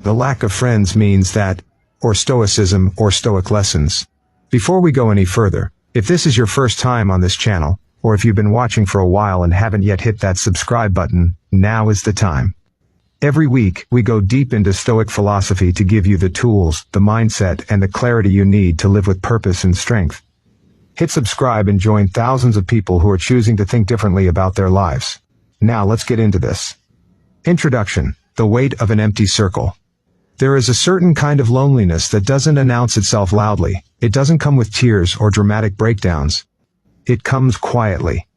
The lack of friends means that, or Stoicism or Stoic lessons. Before we go any further, if this is your first time on this channel, or if you've been watching for a while and haven't yet hit that subscribe button, now is the time. Every week, we go deep into Stoic philosophy to give you the tools, the mindset, and the clarity you need to live with purpose and strength. Hit subscribe and join thousands of people who are choosing to think differently about their lives. Now let's get into this. Introduction: the weight of an empty circle. There is a certain kind of loneliness that doesn't announce itself loudly. It doesn't come with tears or dramatic breakdowns. It comes quietly.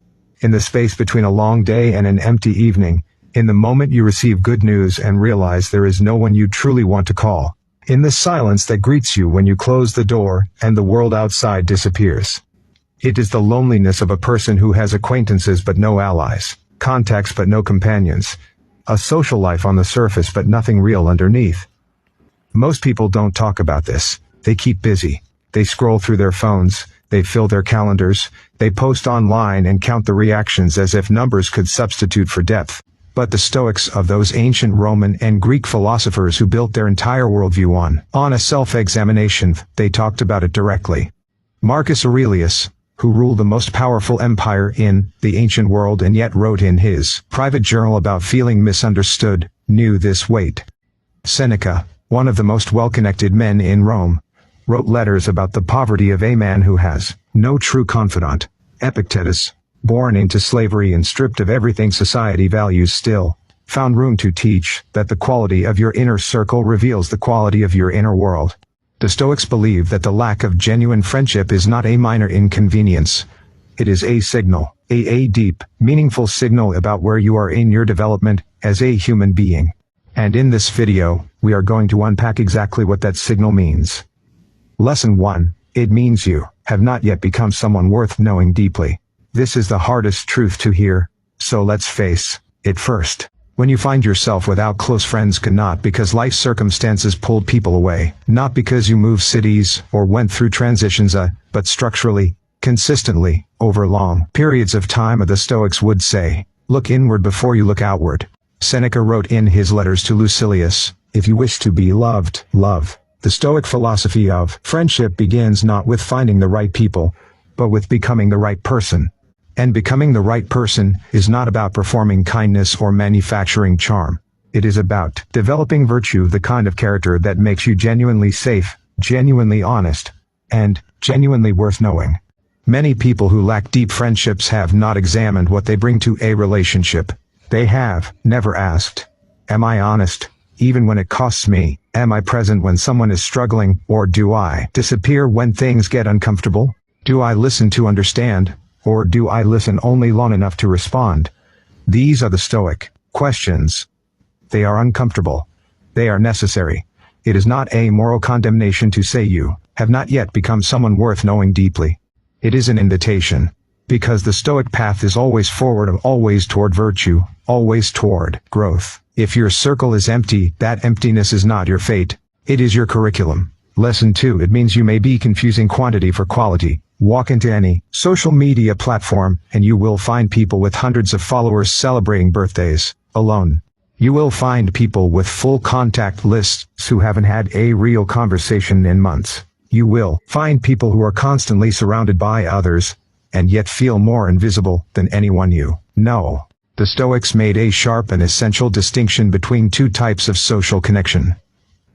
In the space between a long day and an empty evening, in the moment you receive good news and realize there is no one you truly want to call. In the silence that greets you when you close the door and the world outside disappears. It is the loneliness of a person who has acquaintances but no allies, contacts but no companions, a social life on the surface but nothing real underneath. Most people don't talk about this. They keep busy. They scroll through their phones, they fill their calendars, they post online and count the reactions as if numbers could substitute for depth. But the Stoics, of those ancient Roman and Greek philosophers who built their entire worldview on a self-examination, they talked about it directly. Marcus Aurelius, who ruled the most powerful empire in the ancient world and yet wrote in his private journal about feeling misunderstood, knew this weight. Seneca, one of the most well-connected men in Rome, wrote letters about the poverty of a man who has no true confidant. Epictetus, born into slavery and stripped of everything society values, still found room to teach that the quality of your inner circle reveals the quality of your inner world. The Stoics believe that the lack of genuine friendship is not a minor inconvenience. It is a signal, a deep, meaningful signal about where you are in your development as a human being. And in this video, we are going to unpack exactly what that signal means. Lesson 1. It means you have not yet become someone worth knowing deeply. This is the hardest truth to hear, so let's face it first. When you find yourself without close friends, not because life circumstances pulled people away, not because you moved cities or went through transitions, but structurally, consistently, over long periods of time, the Stoics would say, look inward before you look outward. Seneca wrote in his letters to Lucilius, if you wish to be loved, love. The Stoic philosophy of friendship begins not with finding the right people, but with becoming the right person. And becoming the right person is not about performing kindness or manufacturing charm. It is about developing virtue, the kind of character that makes you genuinely safe, genuinely honest, and genuinely worth knowing. Many people who lack deep friendships have not examined what they bring to a relationship. They have never asked, am I honest, even when it costs me? Am I present when someone is struggling, or do I disappear when things get uncomfortable? Do I listen to understand, or do I listen only long enough to respond? These are the Stoic questions. They are uncomfortable. They are necessary. It is not a moral condemnation to say you have not yet become someone worth knowing deeply. It is an invitation. Because the Stoic path is always forward, always toward virtue, always toward growth. If your circle is empty, that emptiness is not your fate. It is your curriculum. Lesson 2. It means you may be confusing quantity for quality. Walk into any social media platform, and you will find people with hundreds of followers celebrating birthdays alone. You will find people with full contact lists who haven't had a real conversation in months. You will find people who are constantly surrounded by others, and yet feel more invisible than anyone you know. The Stoics made a sharp and essential distinction between two types of social connection.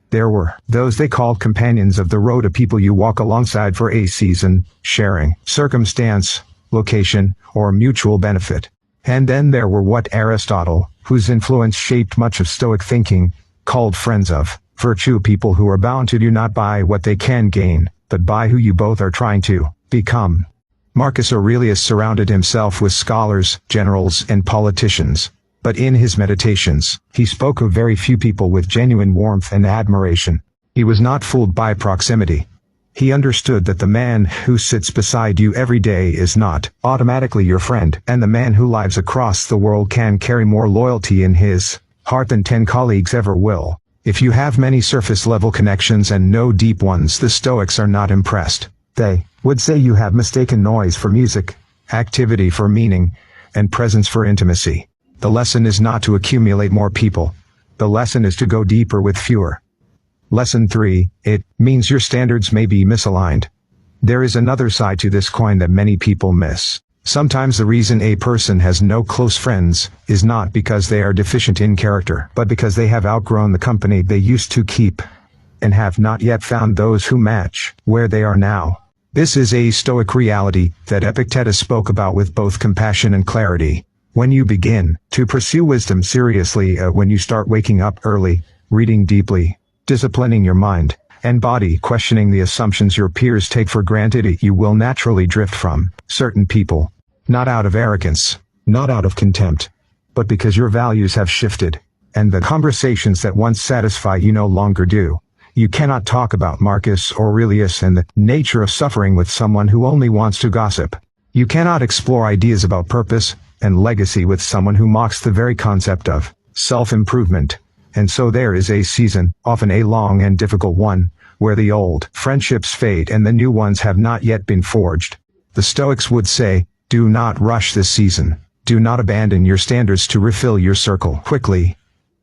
There were those they called companions of the road, a people you walk alongside for a season, sharing circumstance, location, or mutual benefit. And then there were what Aristotle, whose influence shaped much of Stoic thinking, called friends of virtue, people who are bound to you not by what they can gain, but by who you both are trying to become. Marcus Aurelius surrounded himself with scholars, generals, and politicians. But in his meditations, he spoke of very few people with genuine warmth and admiration. He was not fooled by proximity. He understood that the man who sits beside you every day is not automatically your friend, and the man who lives across the world can carry more loyalty in his heart than 10 colleagues ever will. If you have many surface-level connections and no deep ones, the Stoics are not impressed. They would say you have mistaken noise for music, activity for meaning, and presence for intimacy. The lesson is not to accumulate more people, The lesson is to go deeper with fewer. Lesson 3, it means your standards may be misaligned. There is another side to this coin that many people miss. Sometimes the reason a person has no close friends is not because they are deficient in character, but because they have outgrown the company they used to keep, and have not yet found those who match where they are now. This is a Stoic reality that Epictetus spoke about with both compassion and clarity. When you begin to pursue wisdom seriously, when you start waking up early, reading deeply, disciplining your mind and body, questioning the assumptions your peers take for granted, you will naturally drift from certain people, not out of arrogance, not out of contempt, but because your values have shifted, and the conversations that once satisfy you no longer do. You cannot talk about Marcus Aurelius and the nature of suffering with someone who only wants to gossip. You cannot explore ideas about purpose and legacy with someone who mocks the very concept of self-improvement. And so there is a season, often a long and difficult one, where the old friendships fade and the new ones have not yet been forged. The Stoics would say, do not rush this season. Do not abandon your standards to refill your circle quickly.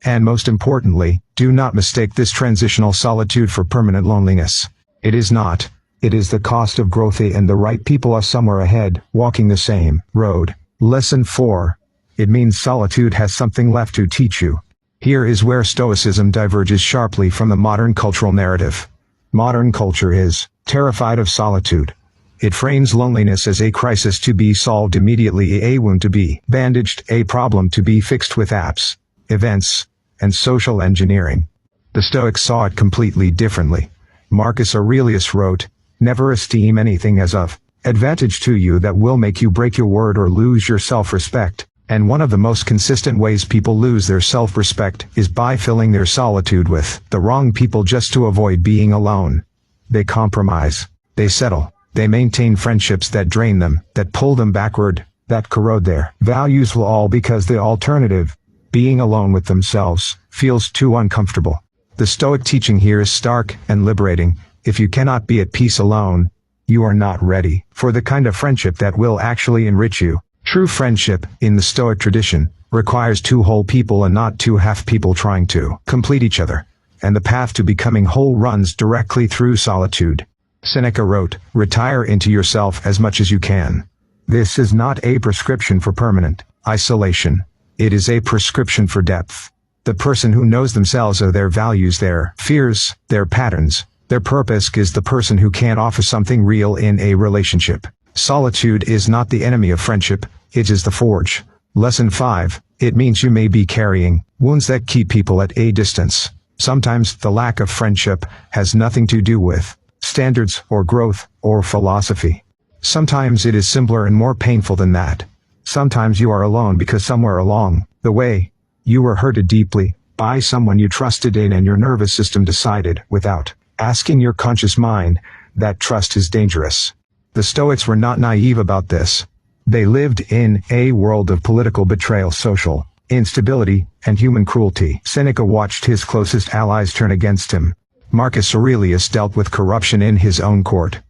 And most importantly, do not mistake this transitional solitude for permanent loneliness. It is not. It is the cost of growth, and the right people are somewhere ahead, walking the same road. Lesson 4. It means solitude has something left to teach you. Here is where Stoicism diverges sharply from the modern cultural narrative. Modern culture is terrified of solitude. It frames loneliness as a crisis to be solved immediately, a wound to be bandaged, a problem to be fixed with apps, events, and social engineering. The Stoics saw it completely differently. Marcus Aurelius wrote, "Never esteem anything as of advantage to you that will make you break your word or lose your self-respect." And one of the most consistent ways people lose their self-respect is by filling their solitude with the wrong people just to avoid being alone. They compromise. They settle. They maintain friendships that drain them, that pull them backward, that corrode their values, all because the alternative, being alone with themselves, feels too uncomfortable. The Stoic teaching here is stark and liberating. If you cannot be at peace alone, you are not ready for the kind of friendship that will actually enrich you. True friendship, in the Stoic tradition, requires two whole people and not two half people trying to complete each other. And the path to becoming whole runs directly through solitude. Seneca wrote, "Retire into yourself as much as you can." This is not a prescription for permanent isolation. It is a prescription for depth. The person who knows themselves, their values, their fears, their patterns, their purpose, is the person who can offer something real in a relationship. Solitude is not the enemy of friendship, it is the forge. Lesson 5. It means you may be carrying wounds that keep people at a distance. Sometimes the lack of friendship has nothing to do with standards or growth or philosophy. Sometimes it is simpler and more painful than that. Sometimes you are alone because somewhere along the way, you were hurted deeply by someone you trusted in, and your nervous system decided, without asking your conscious mind, that trust is dangerous. The Stoics were not naive about this. They lived in a world of political betrayal, social instability, and human cruelty. Seneca watched his closest allies turn against him. Marcus Aurelius dealt with corruption in his own court.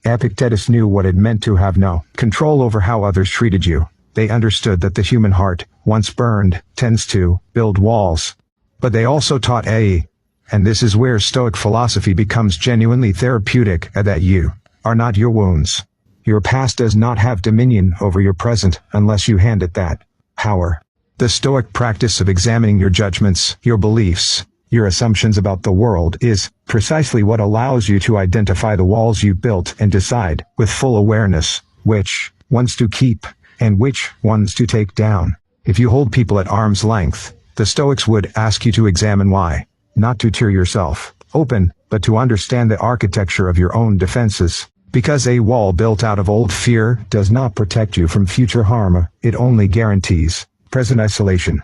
Epictetus knew what it meant to have no control over how others treated you. They understood that the human heart, once burned, tends to build walls. But they also taught and this is where Stoic philosophy becomes genuinely therapeutic, that you are not your wounds. Your past does not have dominion over your present unless you hand it that power. The Stoic practice of examining your judgments, your beliefs, your assumptions about the world is precisely what allows you to identify the walls you've built and decide, with full awareness, which ones to keep and which ones to take down. If you hold people at arm's length, the Stoics would ask you to examine why, not to tear yourself open, but to understand the architecture of your own defenses. Because a wall built out of old fear does not protect you from future harm, it only guarantees present isolation.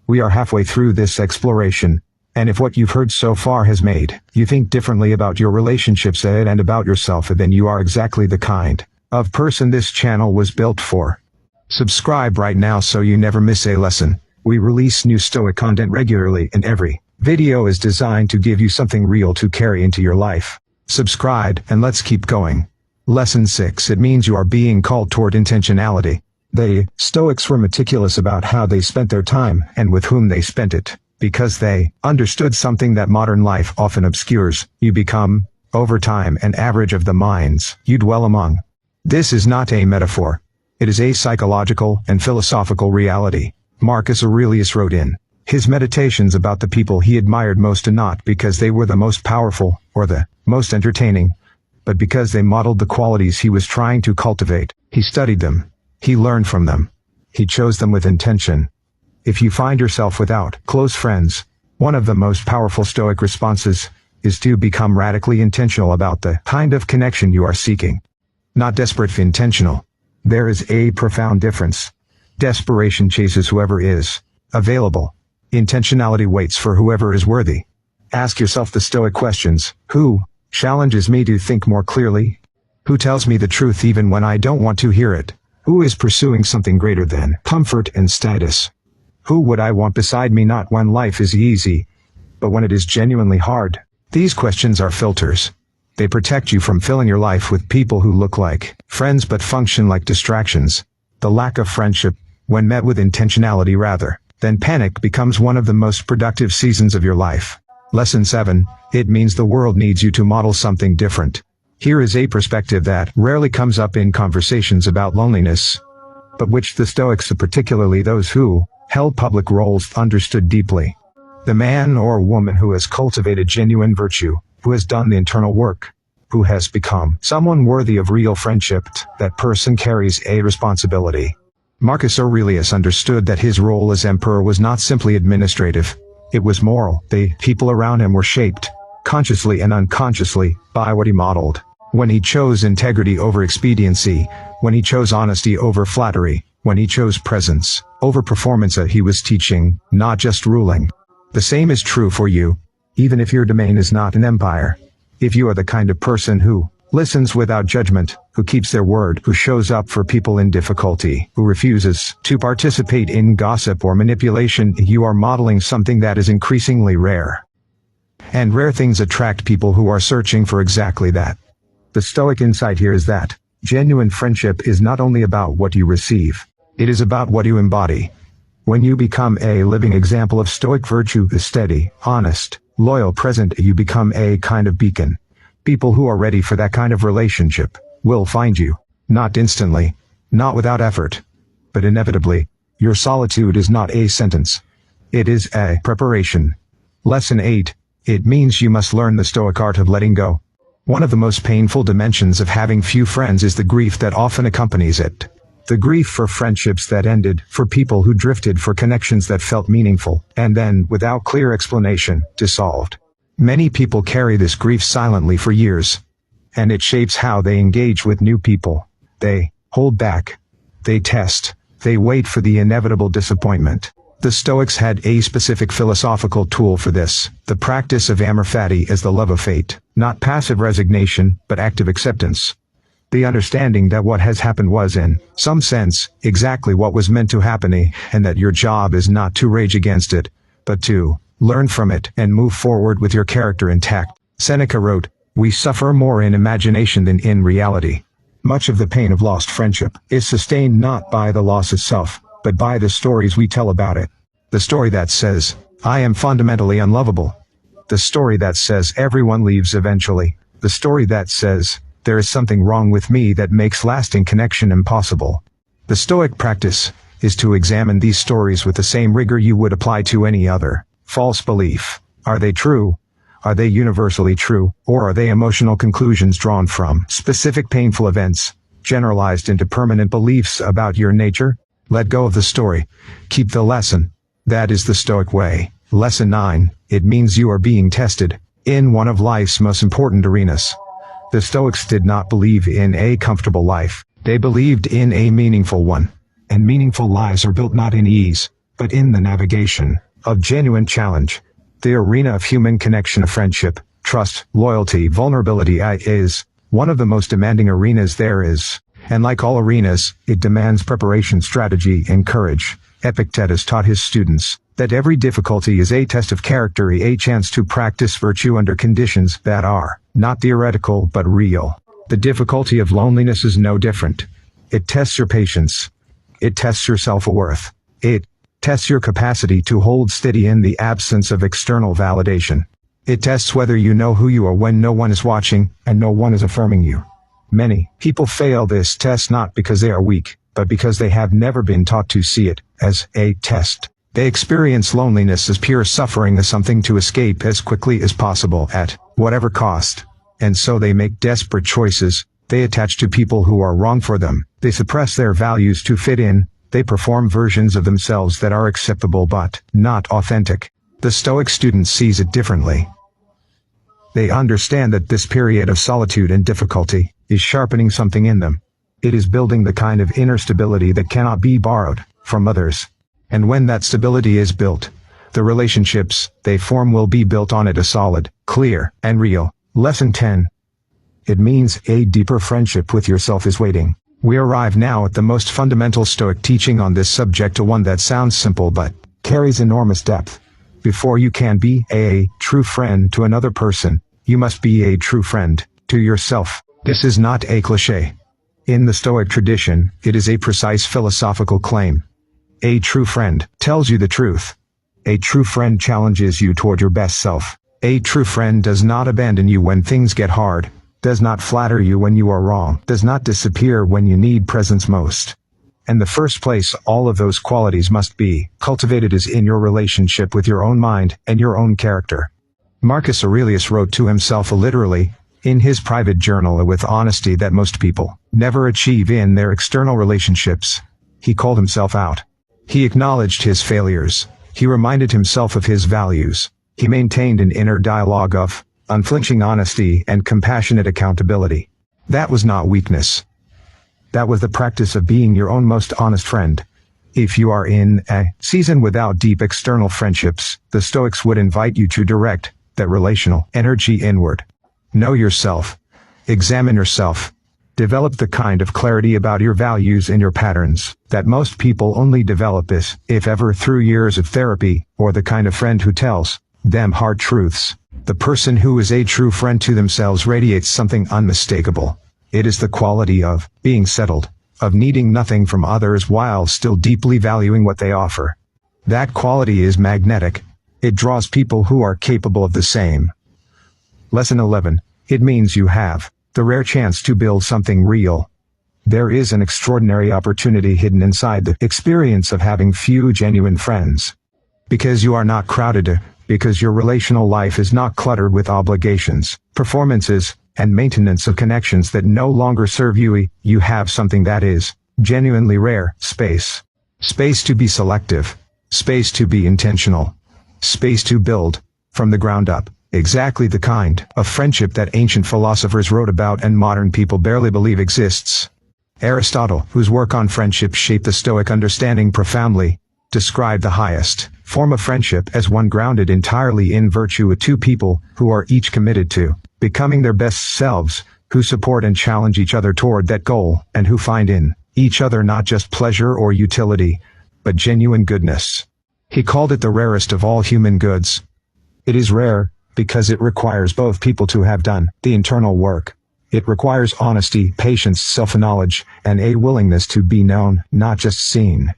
We are halfway through this exploration, and if what you've heard so far has made you think differently about your relationships and about yourself, then you are exactly the kind of person this channel was built for. Subscribe right now so you never miss a lesson. We release new Stoic content regularly, and every video is designed to give you something real to carry into your life. Subscribe, and let's keep going. Lesson 6. It means you are being called toward intentionality. The Stoics were meticulous about how they spent their time and with whom they spent it. Because they understood something that modern life often obscures, you become, over time, an average of the minds you dwell among. This is not a metaphor. It is a psychological and philosophical reality. Marcus Aurelius wrote in his meditations about the people he admired most, and not because they were the most powerful or the most entertaining, but because they modeled the qualities he was trying to cultivate. He studied them. He learned from them. He chose them with intention. If you find yourself without close friends, one of the most powerful Stoic responses is to become radically intentional about the kind of connection you are seeking. Not desperate, intentional. There is a profound difference. Desperation chases whoever is available. Intentionality waits for whoever is worthy. Ask yourself the Stoic questions. Who challenges me to think more clearly? Who tells me the truth even when I don't want to hear it? Who is pursuing something greater than comfort and status? Who would I want beside me, not when life is easy, but when it is genuinely hard? These questions are filters. They protect you from filling your life with people who look like friends but function like distractions. The lack of friendship, when met with intentionality rather than panic, becomes one of the most productive seasons of your life. Lesson 7. It means the world needs you to model something different. Here is a perspective that rarely comes up in conversations about loneliness, but which the Stoics, particularly those who held public roles, understood deeply. The man or woman who has cultivated genuine virtue, who has done the internal work, who has become someone worthy of real friendship, that person carries a responsibility. Marcus Aurelius understood that his role as emperor was not simply administrative. It was moral. The people around him were shaped, consciously and unconsciously, by what he modeled. When he chose integrity over expediency, when he chose honesty over flattery, when he chose presence over performance, he was teaching, not just ruling. The same is true for you, even if your domain is not an empire. If you are the kind of person who listens without judgment, who keeps their word, who shows up for people in difficulty, who refuses to participate in gossip or manipulation, you are modeling something that is increasingly rare. And rare things attract people who are searching for exactly that. The Stoic insight here is that genuine friendship is not only about what you receive, it is about what you embody. When you become a living example of Stoic virtue, steady, honest, loyal, present, you become a kind of beacon. People who are ready for that kind of relationship will find you. Not instantly, not without effort, but inevitably. Your solitude is not a sentence. It is a preparation. Lesson 8. It means you must learn the Stoic art of letting go. One of the most painful dimensions of having few friends is the grief that often accompanies it. The grief for friendships that ended, for people who drifted, for connections that felt meaningful, and then, without clear explanation, dissolved. Many people carry this grief silently for years, and it shapes how they engage with new people. They hold back. They test. They wait for the inevitable disappointment. The Stoics had a specific philosophical tool for this, the practice of amor fati, as the love of fate, not passive resignation, but active acceptance. The understanding that what has happened was, in some sense, exactly what was meant to happen, and that your job is not to rage against it, but to learn from it and move forward with your character intact. Seneca wrote, "We suffer more in imagination than in reality." Much of the pain of lost friendship is sustained not by the loss itself, but by the stories we tell about it. The story that says, "I am fundamentally unlovable." The story that says, "Everyone leaves eventually." The story that says, "There is something wrong with me that makes lasting connection impossible." The Stoic practice is to examine these stories with the same rigor you would apply to any other false belief. Are they true? Are they universally true? Or are they emotional conclusions drawn from specific painful events, generalized into permanent beliefs about your nature? Let go of the story. Keep the lesson. That is the Stoic way. Lesson 9. It means you are being tested in one of life's most important arenas. The Stoics did not believe in a comfortable life. They believed in a meaningful one. And meaningful lives are built not in ease, but in the navigation of genuine challenge. The arena of human connection, friendship, trust, loyalty, vulnerability is one of the most demanding arenas there is. And like all arenas, it demands preparation, strategy, and courage. Epictetus taught his students that every difficulty is a test of character, a chance to practice virtue under conditions that are not theoretical but real. The difficulty of loneliness is no different. It tests your patience. It tests your self-worth. It tests your capacity to hold steady in the absence of external validation. It tests whether you know who you are when no one is watching and no one is affirming you. Many people fail this test not because they are weak, but because they have never been taught to see it as a test. They experience loneliness as pure suffering, as something to escape as quickly as possible at whatever cost. And so they make desperate choices. They attach to people who are wrong for them. They suppress their values to fit in. They perform versions of themselves that are acceptable but not authentic. The Stoic student sees it differently. They understand that this period of solitude and difficulty is sharpening something in them. It is building the kind of inner stability that cannot be borrowed from others. And when that stability is built, the relationships they form will be built on it as solid, clear, and real. Lesson 10. It means a deeper friendship with yourself is waiting. We arrive now at the most fundamental Stoic teaching on this subject, one that sounds simple but carries enormous depth. Before you can be a true friend to another person, you must be a true friend to yourself. This is not a cliché. In the Stoic tradition, it is a precise philosophical claim. A true friend tells you the truth. A true friend challenges you toward your best self. A true friend does not abandon you when things get hard, does not flatter you when you are wrong, does not disappear when you need presence most. In the first place, all of those qualities must be cultivated is in your relationship with your own mind and your own character. Marcus Aurelius wrote to himself literally, in his private journal, with honesty that most people never achieve in their external relationships. He called himself out. He acknowledged his failures. He reminded himself of his values. He maintained an inner dialogue of unflinching honesty and compassionate accountability. That was not weakness. That was the practice of being your own most honest friend. If you are in a season without deep external friendships, the Stoics would invite you to direct that relational energy inward. Know yourself. Examine yourself. Develop the kind of clarity about your values and your patterns that most people only develop if ever through years of therapy, or the kind of friend who tells them hard truths. The person who is a true friend to themselves radiates something unmistakable. It is the quality of being settled, of needing nothing from others while still deeply valuing what they offer. That quality is magnetic. It draws people who are capable of the same. Lesson 11. It means you have the rare chance to build something real. There is an extraordinary opportunity hidden inside the experience of having few genuine friends. Because you are not crowded, because your relational life is not cluttered with obligations, performances, and maintenance of connections that no longer serve you, you have something that is genuinely rare: space. Space to be selective. Space to be intentional. Space to build, from the ground up, exactly the kind of friendship that ancient philosophers wrote about and modern people barely believe exists. Aristotle, whose work on friendship shaped the Stoic understanding profoundly, described the highest form of friendship as one grounded entirely in virtue, with two people who are each committed to becoming their best selves, who support and challenge each other toward that goal, and who find in each other not just pleasure or utility, but genuine goodness. He called it the rarest of all human goods. It is rare because it requires both people to have done the internal work. It requires honesty, patience, self-knowledge, and a willingness to be known, not just seen.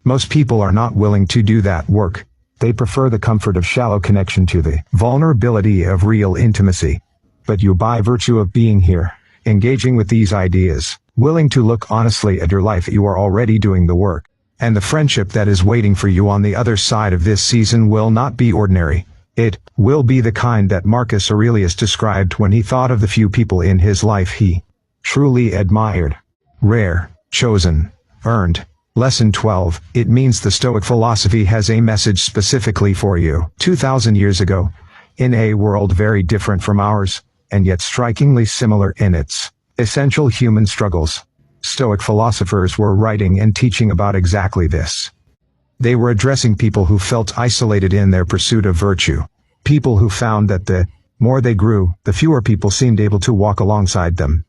Most people are not willing to do that work. They prefer the comfort of shallow connection to the vulnerability of real intimacy. But you, by virtue of being here, engaging with these ideas, willing to look honestly at your life, you are already doing the work. And the friendship that is waiting for you on the other side of this season will not be ordinary. It will be the kind that Marcus Aurelius described when he thought of the few people in his life he truly admired. Rare, chosen, earned. Lesson 12. It means the Stoic philosophy has a message specifically for you. 2,000 years ago, in a world very different from ours, and yet strikingly similar in its essential human struggles, Stoic philosophers were writing and teaching about exactly this. They were addressing people who felt isolated in their pursuit of virtue. People who found that the more they grew, the fewer people seemed able to walk alongside them.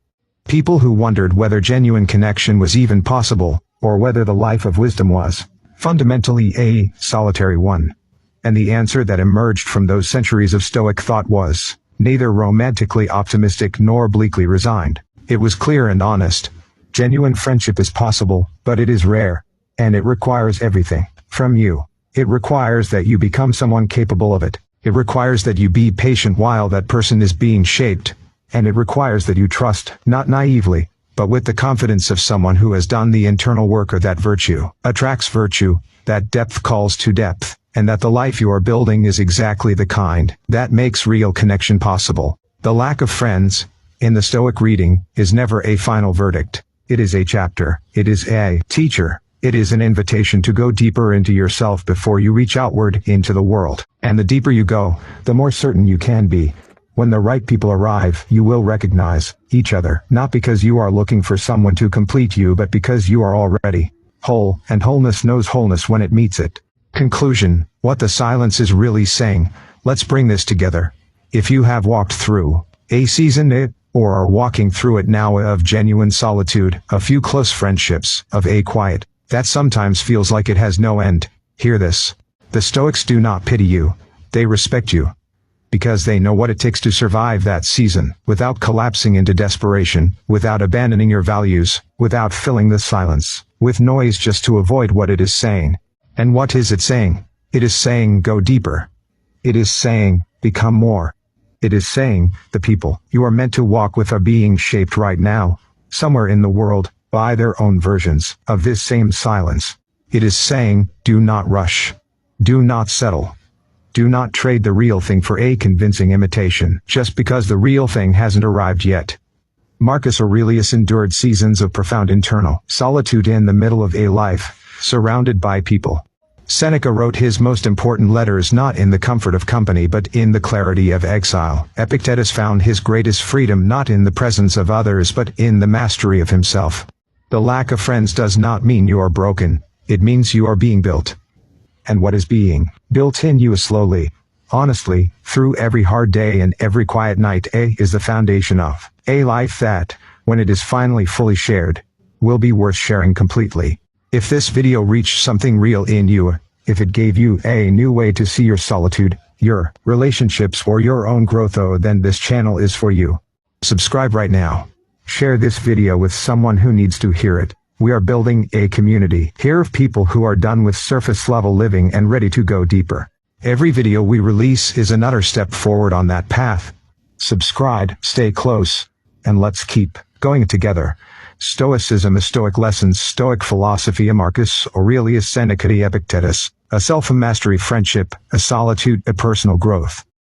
People who wondered whether genuine connection was even possible, or whether the life of wisdom was fundamentally a solitary one. And the answer that emerged from those centuries of Stoic thought was neither romantically optimistic nor bleakly resigned. It was clear and honest. Genuine friendship is possible, but it is rare, and it requires everything from you. It requires that you become someone capable of it. It requires that you be patient while that person is being shaped. And it requires that you trust, not naively, but with the confidence of someone who has done the internal work, or that virtue attracts virtue, that depth calls to depth, and that the life you are building is exactly the kind that makes real connection possible. The lack of friends, in the Stoic reading, is never a final verdict. It is a chapter. It is a teacher. It is an invitation to go deeper into yourself before you reach outward into the world. And the deeper you go, the more certain you can be. When the right people arrive, you will recognize each other, not because you are looking for someone to complete you, but because you are already whole, and wholeness knows wholeness when it meets it. Conclusion: what the silence is really saying. Let's bring this together. If you have walked through a season or are walking through it now of genuine solitude, a few close friendships, of a quiet that sometimes feels like it has no end, hear this. The Stoics do not pity you. They respect you. Because they know what it takes to survive that season, without collapsing into desperation, without abandoning your values, without filling the silence with noise just to avoid what it is saying. And what is it saying? It is saying, go deeper. It is saying, become more. It is saying, the people you are meant to walk with are being shaped right now, somewhere in the world, by their own versions of this same silence. It is saying, do not rush. Do not settle. Do not trade the real thing for a convincing imitation, just because the real thing hasn't arrived yet. Marcus Aurelius endured seasons of profound internal solitude in the middle of a life surrounded by people. Seneca wrote his most important letters not in the comfort of company but in the clarity of exile. Epictetus found his greatest freedom not in the presence of others but in the mastery of himself. The lack of friends does not mean you are broken. It means you are being built. And what is being built in you is slowly, honestly, through every hard day and every quiet night, is the foundation of a life that, when it is finally fully shared, will be worth sharing completely. If this video reached something real in you, if it gave you a new way to see your solitude, your relationships, or your own growth, then this channel is for you. Subscribe right now. Share this video with someone who needs to hear it. We are building a community here of people who are done with surface-level living and ready to go deeper. Every video we release is another step forward on that path. Subscribe, stay close, and let's keep going together. Stoicism, a Stoic lessons, Stoic philosophy, a Marcus Aurelius, Seneca, Epictetus, a self-mastery, friendship, a solitude, a personal growth.